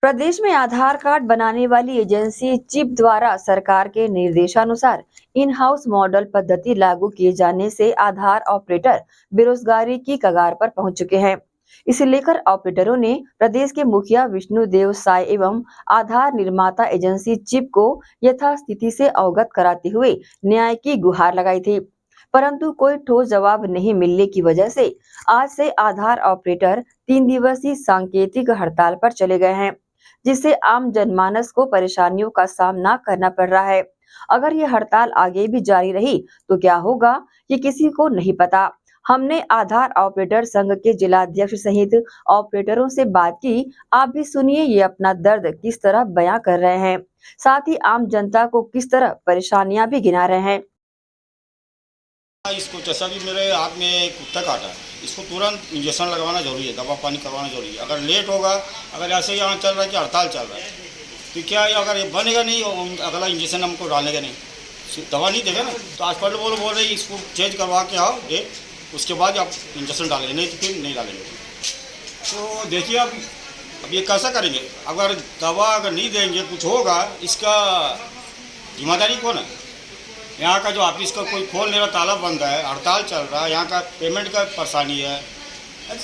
प्रदेश में आधार कार्ड बनाने वाली एजेंसी चिप द्वारा सरकार के निर्देशानुसार इन हाउस मॉडल पद्धति लागू किए जाने से आधार ऑपरेटर बेरोजगारी की कगार पर पहुंच चुके हैं। इसे लेकर ऑपरेटरों ने प्रदेश के मुखिया विष्णुदेव साय एवं आधार निर्माता एजेंसी चिप को यथास्थिति से अवगत कराते हुए न्याय की गुहार लगाई थी, परंतु कोई ठोस जवाब नहीं मिलने की वजह से आज से आधार ऑपरेटर 3 दिवसीय सांकेतिक हड़ताल पर चले गए हैं, जिससे आम जनमानस को परेशानियों का सामना करना पड़ रहा है। अगर ये हड़ताल आगे भी जारी रही तो क्या होगा, ये किसी को नहीं पता। हमने आधार ऑपरेटर संघ के जिलाध्यक्ष सहित ऑपरेटरों से बात की। आप भी सुनिए ये अपना दर्द किस तरह बयां कर रहे हैं, साथ ही आम जनता को किस तरह परेशानियां भी गिना रहे हैं। इसको जैसा भी मेरे हाथ में कुत्ता काटा है, इसको तुरंत इंजेक्शन लगवाना जरूरी है, दवा पानी करवाना जरूरी है। अगर लेट होगा, अगर ऐसे यहाँ चल रहा है कि हड़ताल चल रहा है, तो क्या अगर ये बनेगा नहीं, अगला इंजेक्शन हमको डालेगा नहीं, दवा नहीं देगा ना, तो हॉस्पिटल बोल रहे इसको चेंज करवा के आओ डेट, उसके बाद आप इंजेक्शन डालेंगे, नहीं तो फिर नहीं डालेंगे। तो देखिए अब ये कैसा करेंगे? अगर दवा अगर नहीं देंगे, कुछ होगा, इसका जिम्मेदारी कौन है? यहाँ का जो ऑफिस का कोई खोल नहीं रहा, ताला बंद है, हड़ताल चल रहा है, यहाँ का पेमेंट का परेशानी है,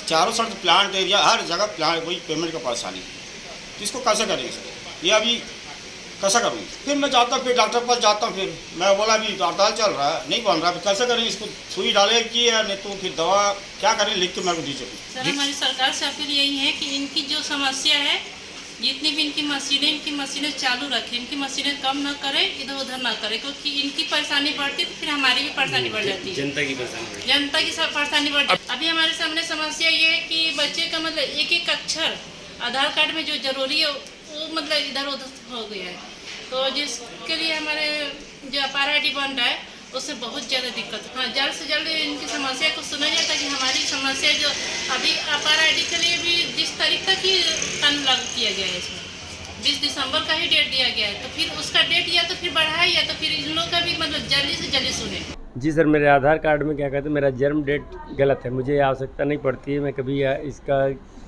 चारों साइड प्लांट एरिया हर जगह प्लांट वही पेमेंट का परेशानी है। तो इसको कैसे करेंगे सर? ये अभी कैसा करूँगी? फिर मैं जाता हूँ, फिर डॉक्टर पास जाता हूँ, फिर मैं बोला अभी तो हड़ताल चल रहा है, नहीं बन रहा, फिर कैसे करेंगे? इसको सुई डाले कि या नहीं तो फिर दवा क्या करें, लिख के मेरे को दीजिए। सर हमारी सरकार से अपील यही है कि इनकी जो समस्या है, जितनी भी इनकी मशीनें चालू रखें, इनकी मशीनें कम ना करें, इधर उधर ना करें, क्योंकि इनकी परेशानी बढ़ती है तो फिर हमारी भी परेशानी बढ़ जाती है, जनता की परेशानी बढ़ जाती है। अभी हमारे सामने समस्या ये है कि बच्चे का मतलब एक एक अक्षर आधार कार्ड में जो जरूरी है वो मतलब इधर उधर हो गया है, तो जिसके लिए हमारे जो अपार ID बन रहा है उससे बहुत ज़्यादा दिक्कत है। हाँ, जल्द से जल्द इनकी समस्या को सुना जाए ताकि हमारी समस्या जो अभी अपार ID के लिए भी जिस तारीख तक ही कानून लागू किया गया है, इसमें 20 दिसंबर का ही डेट दिया गया है, तो फिर उसका डेट या तो फिर बढ़ाए या तो फिर इन लोग का भी मतलब जल्दी से जल्दी सुने। जी सर, मेरे आधार कार्ड में क्या कहते हैं, मेरा जन्म डेट गलत है, मुझे आवश्यकता नहीं पड़ती है, मैं कभी इसका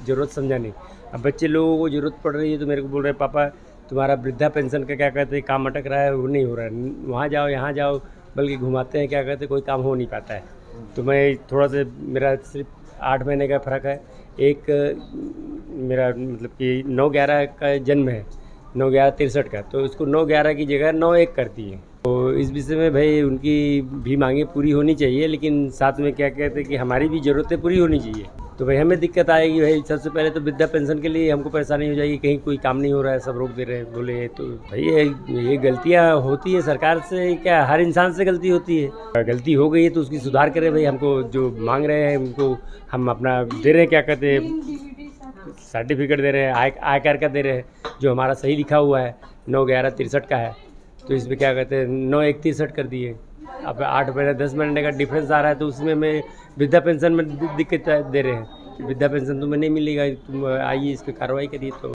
ज़रूरत समझा नहीं। अब बच्चे लोगों को ज़रूरत पड़ रही है तो मेरे को बोल रहे पापा तुम्हारा वृद्धा पेंशन का क्या कहते हैं काम अटक रहा है, वो नहीं हो रहा है, वहाँ जाओ यहाँ जाओ, बल्कि घुमाते हैं, क्या कहते हैं कोई काम हो नहीं पाता है। तो मैं थोड़ा सा, मेरा सिर्फ 8 महीने का फ़र्क है, एक मेरा मतलब कि 9/11 का जन्म है, 9/11/63 का, तो उसको 9/11 की जगह 9/1 कर दी है। तो इस विषय में भाई उनकी भी मांगें पूरी होनी चाहिए, लेकिन साथ में क्या कहते हैं कि हमारी भी ज़रूरतें पूरी होनी चाहिए। तो भाई हमें दिक्कत आएगी, भाई सबसे पहले तो वृद्धा पेंशन के लिए हमको परेशानी हो जाएगी, कहीं कोई काम नहीं हो रहा है, सब रोक दे रहे हैं, बोले तो भाई ये गलतियाँ होती है सरकार से, क्या हर इंसान से गलती होती है, गलती हो गई है तो उसकी सुधार करें। भाई हमको जो मांग रहे हैं उनको हम अपना दे रहे हैं, क्या कहते हैं सर्टिफिकेट दे रहे हैं, आय कर का दे रहे हैं, जो हमारा सही लिखा हुआ है 9/11/63 का है, तो इसमें क्या कहते हैं 9/1/63 कर दिए। अब 8 महीने 10 महीने का डिफरेंस आ रहा है, तो उसमें मैं वृद्धा पेंशन में दिक्कत दे रहे हैं कि वृद्धा पेंशन तुम्हें नहीं मिलेगा, तुम आइए इस पर कार्रवाई करिए। तो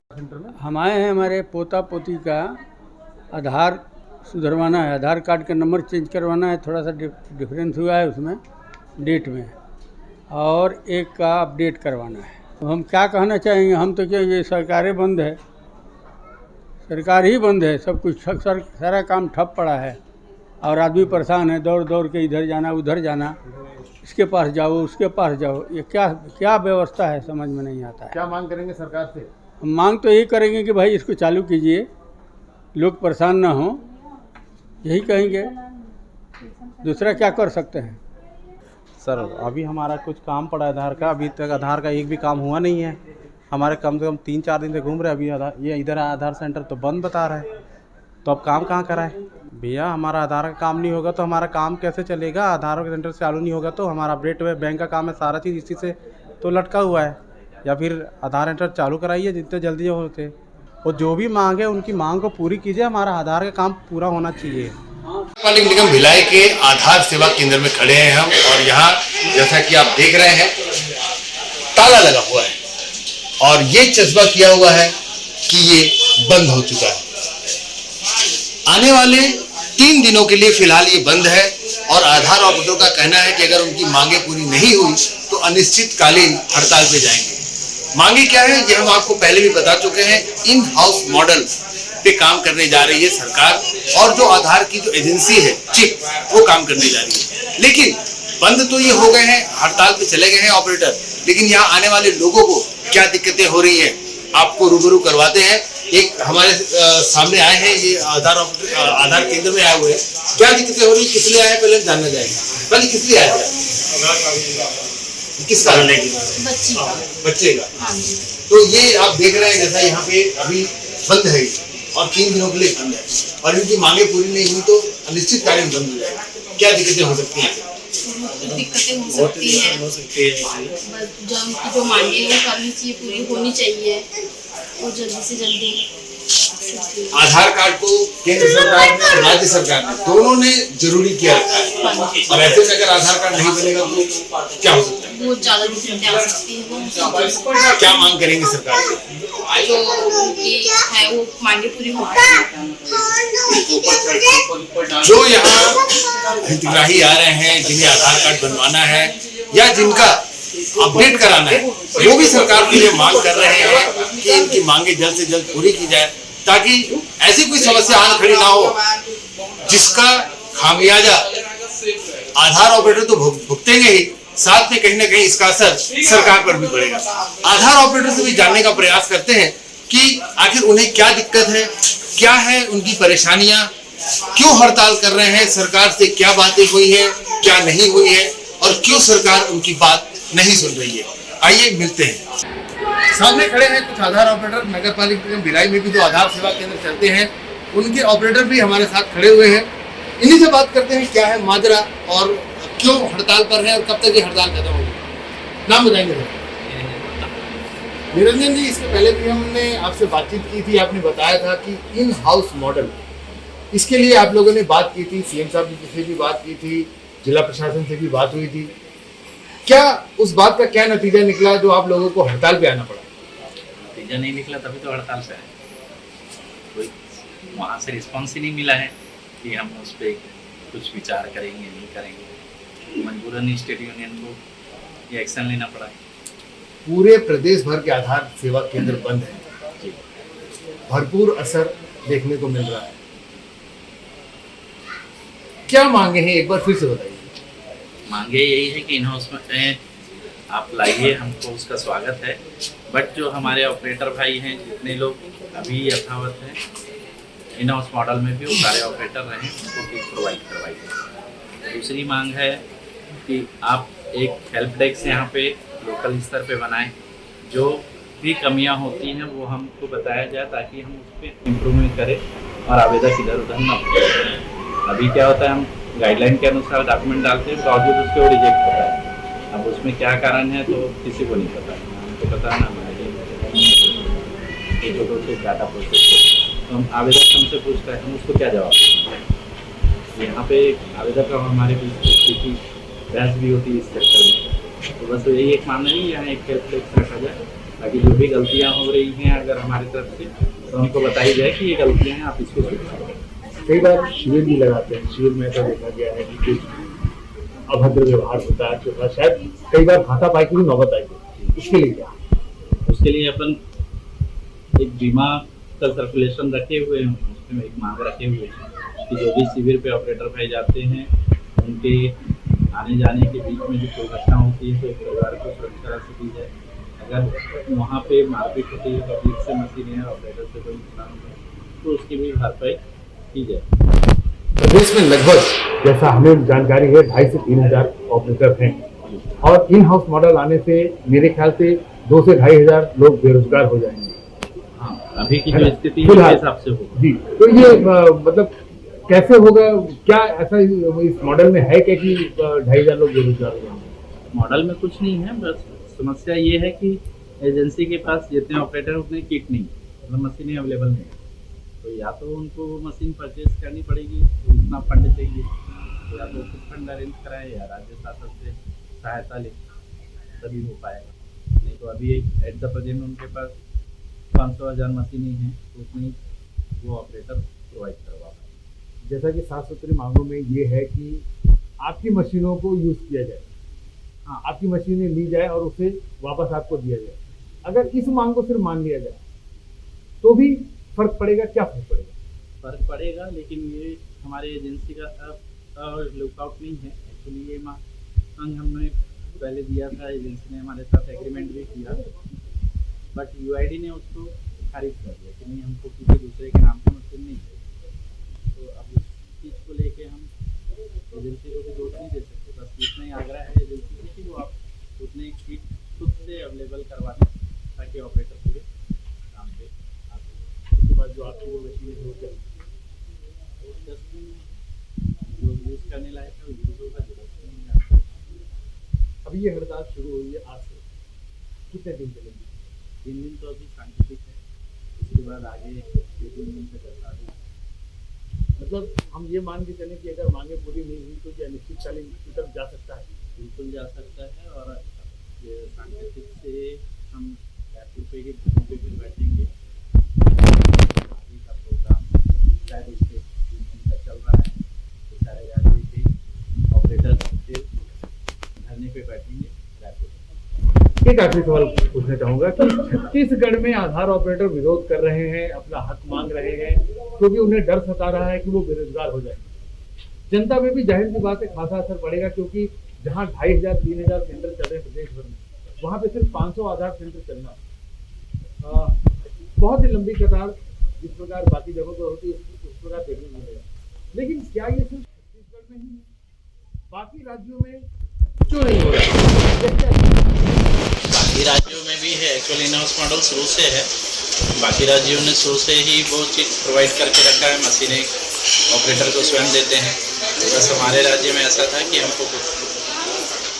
हम आए हैं, हमारे पोता पोती का आधार सुधरवाना है, आधार कार्ड का नंबर चेंज करवाना है, थोड़ा सा डिफरेंस हुआ है उसमें डेट में, और एक का अपडेट करवाना है। तो हम क्या कहना चाहेंगे, हम तो क्या, ये सरकारें बंद है, सरकार ही बंद है, सब कुछ सारा काम ठप पड़ा है और आदमी परेशान है, दौड़ दौड़ के इधर जाना उधर जाना, इसके पास जाओ उसके पास जाओ, ये क्या व्यवस्था है समझ में नहीं आता है। क्या मांग करेंगे सरकार से? हम मांग तो यही करेंगे कि भाई इसको चालू कीजिए, लोग परेशान ना हो, यही कहेंगे, दूसरा क्या कर सकते हैं। सर अभी हमारा कुछ काम पड़ा आधार का, अभी तक आधार का एक भी काम हुआ नहीं है, हमारे कम से कम 3-4 दिन से घूम रहे हैं, अभी ये इधर आधार सेंटर तो बंद बता रहा है, तो अब काम कहाँ कराए भैया? हमारा आधार का काम नहीं होगा तो हमारा काम कैसे चलेगा? आधार सेंटर चालू नहीं होगा तो हमारा अपडेट हुआ, बैंक का काम है, सारा चीज़ इसी से तो लटका हुआ है। या फिर आधार सेंटर चालू कराइए जितने जल्दी होते, और जो भी मांग है उनकी मांग को पूरी कीजिए, हमारा आधार का काम पूरा होना चाहिए। पालिक निगम भिलाई के आधार सेवा केंद्र में खड़े हैं हम, और यहाँ जैसा कि आप देख रहे हैं ताला लगा हुआ है और ये चस्पा किया हुआ है कि ये बंद हो चुका है। आने वाले 3 दिनों के लिए फिलहाल ये बंद है, और आधार ऑपरेटरों का कहना है कि अगर उनकी मांगे पूरी नहीं हुई तो अनिश्चितकालीन हड़ताल पे जाएंगे। मांगे क्या है ये हम आपको पहले भी बता चुके हैं। इन हाउस मॉडल पे काम करने जा रही है सरकार, और जो आधार की जो एजेंसी है चिप, वो काम करने जा रही है। लेकिन बंद तो ये हो गए हैं, हड़ताल पे चले गए हैं ऑपरेटर, लेकिन यहाँ आने वाले लोगों को क्या दिक्कतें हो रही हैं आपको रूबरू करवाते हैं। एक हमारे सामने आए हैं, ये आधार केंद्र में आए हुए हैं। क्या दिक्कतें हो रही है, किस लिए आए, पहले जानना चाहेंगे। पहले किस लिए आए थे, किस कारण है? बच्चे का। तो ये आप देख रहे हैं जैसा यहाँ पे अभी बंद है और 3 दिनों के लिए बंद है, और इनकी मांगे पूरी नहीं हुई तो अनिश्चितकालीन बंद हो जाएगा। क्या दिक्कतें हो सकती हैं? दिक्कतें हो सकती है, जो मांगे वो करनी चाहिए, पूरी होनी चाहिए और जल्दी से जल्दी। आधार कार्ड को केंद्र सरकार ने और राज्य सरकार ने दोनों ने जरूरी किया रखा है, और ऐसे में अगर आधार कार्ड नहीं बनेगा तो क्या हो सकता है? बहुत ज्यादा दिक्कतें आ सकती है। क्या मांग करेंगे सरकार से? जो उनकी है वो मांगे पूरी होनी। जो यहाँ हितग्राही आ रहे हैं, जिन्हें आधार कार्ड बनवाना है या जिनका अपडेट कराना है, वो भी सरकार के लिए मांग कर रहे हैं कि इनकी मांगे जल्द से जल्द पूरी की जाए, ताकि ऐसी कोई समस्या आन खड़ी ना हो जिसका खामियाजा आधार ऑपरेटर तो भुगतेंगे ही, साथ में कहीं ना कहीं इसका असर सरकार पर भी पड़ेगा। आधार ऑपरेटर से भी जानने का प्रयास करते हैं कि आखिर उन्हें क्या दिक्कत है, क्या है उनकी परेशानियां, क्यों हड़ताल कर रहे हैं, सरकार से क्या बातें हुई है, क्या नहीं हुई है, और क्यों सरकार उनकी बात नहीं सुन रही है। आइए मिलते हैं। सामने खड़े हैं कुछ आधार ऑपरेटर, नगर पालिका भिलाई में भी जो आधार सेवा केंद्र चलते हैं उनके ऑपरेटर भी हमारे साथ खड़े हुए हैं। इन्हीं से बात करते हैं क्या है माजरा और क्यों हड़ताल पर है और कब तक ये हड़ताल खत्म होगी। नाम बताएंगे सर? निरंजन जी, इसके पहले भी हमने आपसे बातचीत की थी, आपने बताया था कि इन हाउस मॉडल, इसके लिए आप लोगों ने बात की थी, सीएम साहब जी से भी बात की थी, जिला प्रशासन से भी बात हुई थी। क्या उस बात का क्या नतीजा निकला जो आप लोगों को हड़ताल पे आना पड़ा? नतीजा नहीं निकला तभी तो हड़ताल पे आए। कोई वहाँ से रिस्पॉन्स ही नहीं मिला है कि हम उस पर कुछ विचार करेंगे, नहीं करेंगे। मजबूरन स्टेट यूनियन को ये एक्शन लेना पड़ा है। पूरे प्रदेश भर के आधार सेवा केंद्र बंद है, भरपूर असर देखने को मिल रहा है। क्या मांगे हैं, एक बार फिर से बताइए। मांगे यही है कि इन हाउस में आप लाइए, हमको उसका स्वागत है, बट जो हमारे ऑपरेटर भाई हैं, जितने लोग अभी यथावत हैं इन हाउस मॉडल में भी वो सारे ऑपरेटर रहें, उनको किट प्रोवाइड करवाइए। दूसरी मांग है कि आप एक हेल्प डेस्क यहाँ पे लोकल स्तर पे बनाएं, जो भी कमियां होती हैं वो हमको बताया जाए ताकि हम उस पर इम्प्रूवमेंट करें और आवेदक इधर उधर न हो। अभी क्या होता है, हम गाइडलाइन के अनुसार डॉक्यूमेंट डालते हैं, बावजूद उसके वो रिजेक्ट होता है। अब उसमें क्या कारण है तो किसी को नहीं पता, हमको पता है ना, हमारे डाटा प्रोसेस तो हम आवेदक हमसे पूछता है, हम उसको क्या जवाब दें। यहाँ पे आवेदक और हमारे बीच बहस भी होती है इस सेक्टर में। तो बस यही एक मानना है, यहाँ एक हेल्प डेस्क रखा जाए ताकि जो भी गलतियाँ हो रही हैं अगर हमारी तरफ से तो उनको बताई जाए कि ये गलतियाँ हैं, आप इसको सुधारें। कई बार शिविर भी लगाते हैं, शिविर में ऐसा देखा गया है कि कुछ अभद्र व्यवहार होता है आपके साथ, शायद कई बार हाथापाई की भी नौबत आई है, इसके लिए क्या? उसके लिए अपन एक बीमा का सर्कुलेशन रखे हुए हैं, उसमें एक मांग रखे हुए हैं कि जो भी शिविर पे ऑपरेटर भाई जाते हैं उनके आने जाने के बीच में जो कोई घटना होती है तो एक परिवार को सुरक्षा से दी जाए। अगर वहाँ पे मारपीट होती है पब्लिक से, मशीन और ऑपरेटर से कोई नुकसान होता है तो उसकी भी भरपाई की जाए। प्रदेश में लगभग, जैसा हमें जानकारी है, 2,500 से 3,000 ऑपरेटर हैं, और इन हाउस मॉडल आने से मेरे ख्याल से 2,000 से 2,500 लोग बेरोजगार हो जाएंगे। हाँ, अभी की जो स्थिति है उस हिसाब से होगा जी। तो ये मतलब कैसे होगा, क्या ऐसा इस मॉडल में है क्या कि 2,500 लोग बेरोजगार हो जाएंगे? मॉडल में कुछ नहीं है, बस समस्या ये है कि एजेंसी के पास जितने ऑपरेटर उतने किट नहीं, मतलब मशीनें अवेलेबल नहीं, तो या तो उनको वो मशीन परचेज करनी पड़ेगी, तो उतना फंड चाहिए, तो या तो कुछ फंड अरेंज कराएं या राज्य शासन से सहायता ले, तभी हो पाएगा। नहीं तो अभी एट द प्रेजेंट उनके पास 500,000 मशीनें हैं, तो उतनी वो ऑपरेटर प्रोवाइड करवा पाए। जैसा कि साफ सुथरी मांगों में ये है कि आपकी मशीनों को यूज़ किया जाए, हाँ, आपकी मशीनें ली जाए और उसे वापस आपको दिया जाए। अगर इस मांग को सिर्फ मान लिया जाए तो भी फर्क पड़ेगा? क्या फर्क पड़ेगा? फर्क पड़ेगा, लेकिन ये हमारे एजेंसी का लुकआउट नहीं है। एक्चुअली ये मांग हमने पहले दिया था, एजेंसी ने हमारे साथ एग्रीमेंट भी किया, बट यूआईडी ने उसको खारिज कर दिया कि नहीं, हमको किसी दूसरे के नाम पर मशीन नहीं चाहिए। तो अब इस चीज़ को लेके हम एजेंसी को भी दोष नहीं दे सकते। बस इतना ही आग्रह है एजेंसी से कि वो आप उतने किट खुद से अवेलेबल करवा दें ताकि ऑपरेटर पूरे काम पे आ सके। उसके बाद जो आपकी वो मशीन है वो चल वो 10 दिन जो यूज़ करने लायक है वो यूज़ होगा, जरूरत नहीं है। अभी ये हड़ताल शुरू हुई है आज से, कितने दिन चलेगी? 3 दिन तो अभी सांकेतिक है, उसके बाद आगे 3 दिन से हड़ताल है। मतलब हम ये मान के चलें कि अगर मांगे पूरी नहीं हुई तो क्या अनिश्चितकालीन की तरफ जा सकता है? बिल्कुल जा सकता है, और ये सांकेतिक से हम रायपुर पे ही धरने पे फिर बैठेंगे। आगे का प्रोग्राम शायद इसके का चल रहा है, तो सारे आगे के ऑपरेटर फिर धरने पे बैठेंगे रायपुर। एक आखिरी सवाल पूछना चाहूंगा कि छत्तीसगढ़ में आधार ऑपरेटर विरोध कर रहे हैं, अपना हक मांग रहे हैं, क्योंकि उन्हें डर सता रहा है कि वो बेरोजगार हो जाएंगे। जनता में भी जाहिर सी बात है खासा असर पड़ेगा, क्योंकि जहां 2500-3000 सेंटर चल रहे हैं प्रदेश भर में, वहां पे सिर्फ 500 आधार सेंटर चलना बहुत ही लंबी कतार जिस प्रकार बाकी जगहों पर होती है उस प्रकार देखने को मिलेगा। लेकिन क्या ये सिर्फ छत्तीसगढ़ में ही है? बाकी राज्यों में क्यों नहीं हो रहा? बाकी राज्यों में भी है। एक्चुअली इन हाउस मॉडल शुरू से है, बाकी राज्यों ने शुरू से ही वो चीज़ प्रोवाइड करके रखा है, मशीनें ऑपरेटर को स्वयं देते हैं। बस हमारे राज्य में ऐसा था कि हमको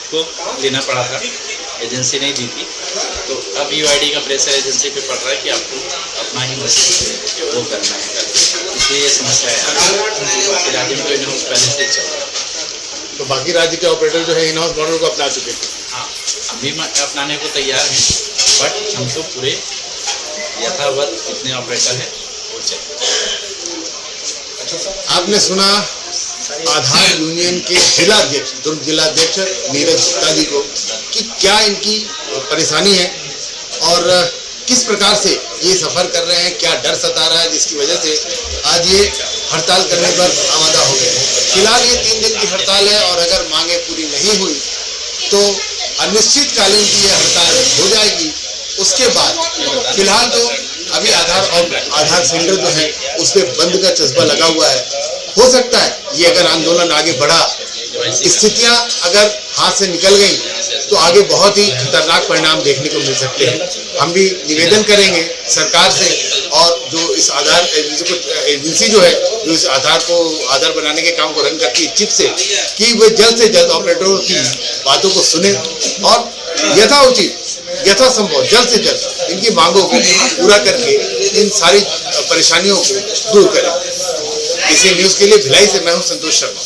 को लेना पड़ा था, एजेंसी नहीं दी थी। तो अब यूआईडी का प्रेशर एजेंसी पे पड़ रहा है कि आपको अपना ही मशीन वो करना है, इसलिए ये समस्या है। बाकी राज्य में तो इन हाउस पहले से ही चल रहा है। तो बाकी राज्य के ऑपरेटर जो है इन हाउस मॉडल को अपना चुके हैं। हाँ, अभी अपनाने को तैयार हैं, बट हम तो पूरे यथावत जितने ऑपरेटर हैं वो चाहिए। आपने सुना आधार यूनियन के जिलाध्यक्ष, दुर्ग जिलाध्यक्ष नीरज गुप्ता जी को कि क्या इनकी परेशानी है और किस प्रकार से ये सफ़र कर रहे हैं, क्या डर सता रहा है जिसकी वजह से आज ये हड़ताल करने पर आमादा हो गए। फिलहाल ये 3 दिन की हड़ताल है और अगर मांगे पूरी नहीं हुई तो अनिश्चितकालीन की ये हड़ताल हो जाएगी। उसके बाद फिलहाल तो अभी आधार सेंटर जो है उस पर बंद का चस्पा लगा हुआ है। हो सकता है ये अगर आंदोलन आगे बढ़ा, स्थितियां अगर हाथ से निकल गई तो आगे बहुत ही खतरनाक परिणाम देखने को मिल सकते हैं। हम भी निवेदन करेंगे सरकार से और जो इस आधार एजेंसी जो है जो इस आधार बनाने के काम को रन करती है चिप से, कि वे जल्द से जल्द ऑपरेटरों की बातों को सुने और यथाउचित यथासंभव जल्द से जल्द इनकी मांगों को पूरा करके इन सारी परेशानियों को दूर करें। इसी न्यूज़ के लिए भिलाई से मैं हूं संतोष शर्मा।